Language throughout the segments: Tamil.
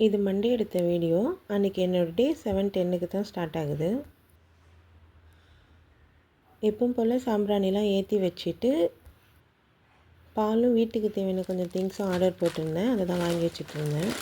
இது மண்டே எடுத்த வீடியோ. அன்றைக்கி என்னோடய டே 7:10க்கு தான் ஸ்டார்ட் ஆகுது. எப்பவும் போல் சாம்பிராணிலாம் ஏற்றி வச்சுட்டு பாலும் வீட்டுக்கு தேவையான கொஞ்சம் திங்ஸும் ஆர்டர் போட்டிருந்தேன். அதை தான் வாங்கி வச்சுட்ருந்தேன்.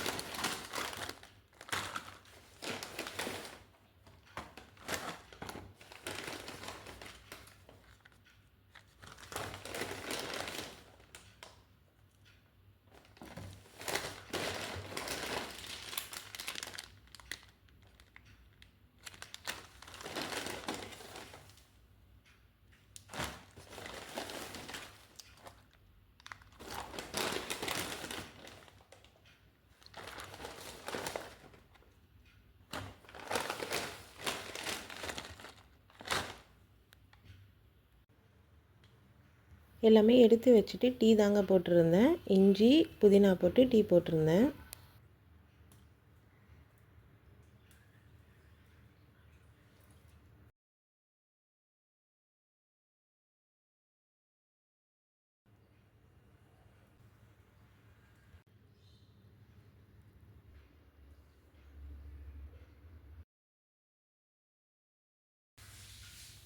எல்லாமே எடுத்து வச்சுட்டு டீ தாங்க போட்டிருந்தேன். இஞ்சி புதினா போட்டு டீ போட்டிருந்தேன்.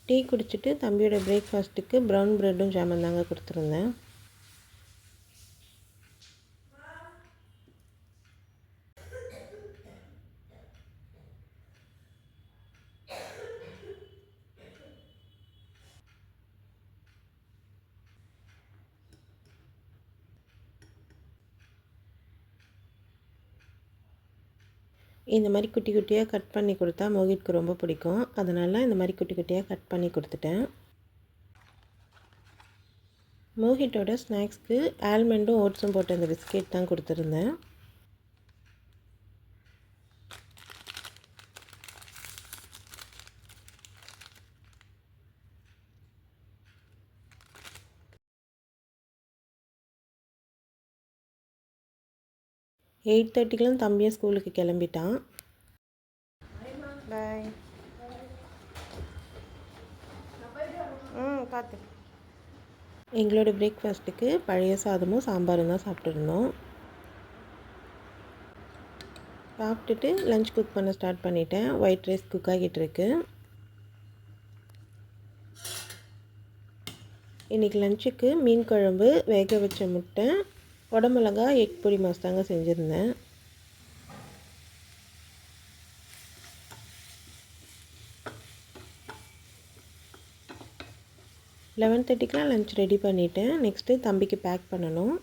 டீ குடிச்சிட்டு தம்பியோட பிரேக்ஃபாஸ்ட்டுக்கு ப்ரௌன் ப்ரெட்டும் ஜாமுன் தாங்க கொடுத்துருந்தேன். இந்த மாதிரி குட்டி குட்டியாக கட் பண்ணி கொடுத்தா மோகித்க்கு ரொம்ப பிடிக்கும். அதனால் இந்த மாதிரி குட்டி குட்டியாக கட் பண்ணி கொடுத்துட்டேன். மோகிட்டோட ஸ்நாக்ஸ்க்கு ஆல்மண்டும் ஓட்ஸும் போட்ட அந்த பிஸ்கெட் தான் கொடுத்துருந்தேன். எயிட் 8:30க்கெலாம் தம்பியும் ஸ்கூலுக்கு கிளம்பிட்டான். பாய். பார்த்து. எங்களோட பிரேக்ஃபாஸ்ட்டுக்கு பழைய சாதமும் சாம்பாரும் தான் சாப்பிட்டுருந்தோம். சாப்பிட்டுட்டு லஞ்ச் குக் பண்ண ஸ்டார்ட் பண்ணிட்டேன். ஒயிட் ரைஸ் குக் ஆகிட்டுருக்கு. இன்றைக்கி லஞ்சுக்கு மீன் குழம்பு, வேக வச்ச முட்டை, குடமிளகா, எக் பொடி மாஸ் தாங்க செஞ்சுருந்தேன். லெவன் 30க்கெலாம் லஞ்ச் ரெடி பண்ணிவிட்டேன். நெக்ஸ்ட்டு தம்பிக்கு பேக் பண்ணணும்.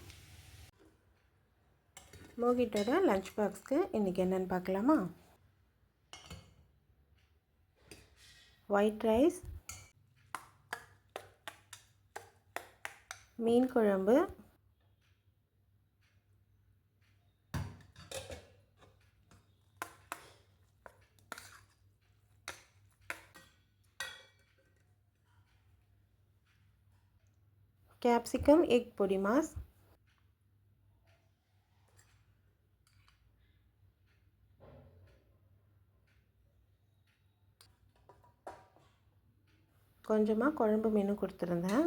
மோகிட்டோட லஞ்ச் பாக்ஸ்க்கு இன்றைக்கி என்னென்னு பார்க்கலாமா? ஒயிட் ரைஸ், மீன் குழம்பு, கேப்சிகம், எக் பொடி மாஸ், கொஞ்சமாக குழம்பு மீனும் கொடுத்துருந்தேன்.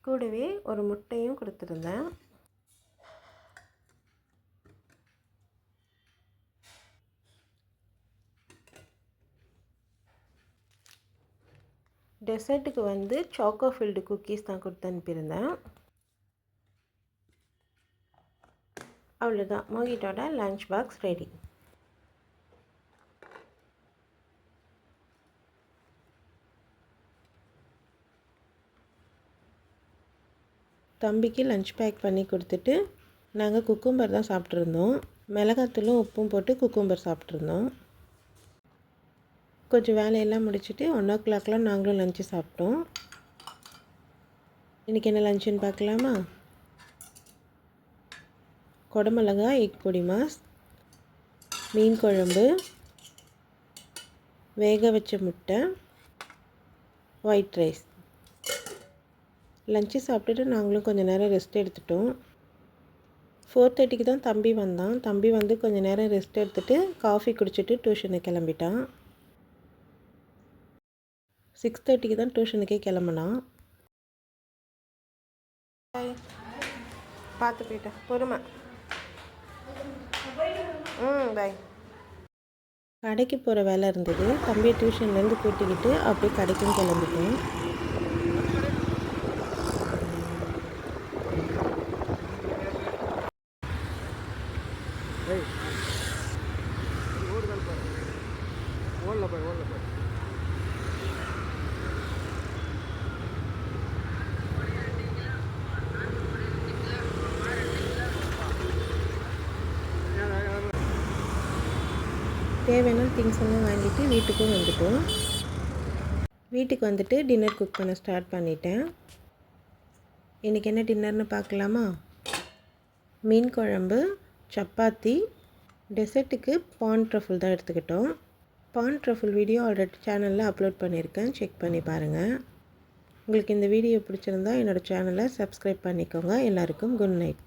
கூடவே ஒரு முட்டையும் கொடுத்துருந்தேன். டெசர்ட்டுக்கு வந்து சாக்கோ ஃபில்டு குக்கீஸ் தான் கொடுத்து அனுப்பியிருந்தேன். அவ்வளோதான், மோகிட்டோட லஞ்ச் பாக்ஸ் ரெடி. தம்பிக்கு லஞ்ச் பேக் பண்ணி கொடுத்துட்டு நாங்கள் குக்கும்பர் தான் சாப்பிட்ருந்தோம். மிளகாத்தூளும் உப்பும் போட்டு குக்கும்பர் சாப்பிட்ருந்தோம். கொஞ்சம் வேலையெல்லாம் முடிச்சுட்டு 1:00 நாங்களும் லஞ்சு சாப்பிட்டோம். இன்றைக்கி என்ன லஞ்சுன்னு பார்க்கலாமா? குடமிளகா, எக் பொடி மாஸ், மீன் குழம்பு, வேக வச்ச முட்டை, ஒயிட் ரைஸ். லஞ்சு சாப்பிட்டுட்டு நாங்களும் கொஞ்சம் நேரம் ரெஸ்ட் எடுத்துட்டோம். 4:30க்கு தான் தம்பி வந்தான். தம்பி வந்து கொஞ்சம் நேரம் ரெஸ்ட் எடுத்துகிட்டு காஃபி குடிச்சிட்டு டியூஷனுக்கு கிளம்பிட்டான். 6:30க்கு தான் டியூஷனுக்கே கிளம்புனான். பாய். பார்த்து போயிட்டேன், பொறுமை. பாய். கடைக்கு போகிற வேலை இருந்தது. தம்பி டியூஷன்லேருந்து கூட்டிக்கிட்டு அப்படியே கடைக்கும் கிளம்பிட்டோம். தேவையான திங்ஸ் எல்லாம் வாங்கிட்டு வீட்டுக்கும் வந்துட்டோம். வீட்டுக்கு வந்துட்டு டின்னர் குக் பண்ண ஸ்டார்ட் பண்ணிட்டேன். இன்றைக்கி என்ன டின்னர்னு பார்க்கலாமா? மீன் குழம்பு, சப்பாத்தி, டெசர்ட்டுக்கு பான் ட்ரஃபிள் தான் எடுத்துக்கிட்டோம். பான் ட்ரஃபிள் வீடியோ ஆல்ரெடி சேனலில் அப்லோட் பண்ணியிருக்கேன், செக் பண்ணி பாருங்கள். உங்களுக்கு இந்த வீடியோ பிடிச்சிருந்தா என்னோடய சேனலை சப்ஸ்கிரைப் பண்ணிக்கோங்க. எல்லாருக்கும் குட் நைட்.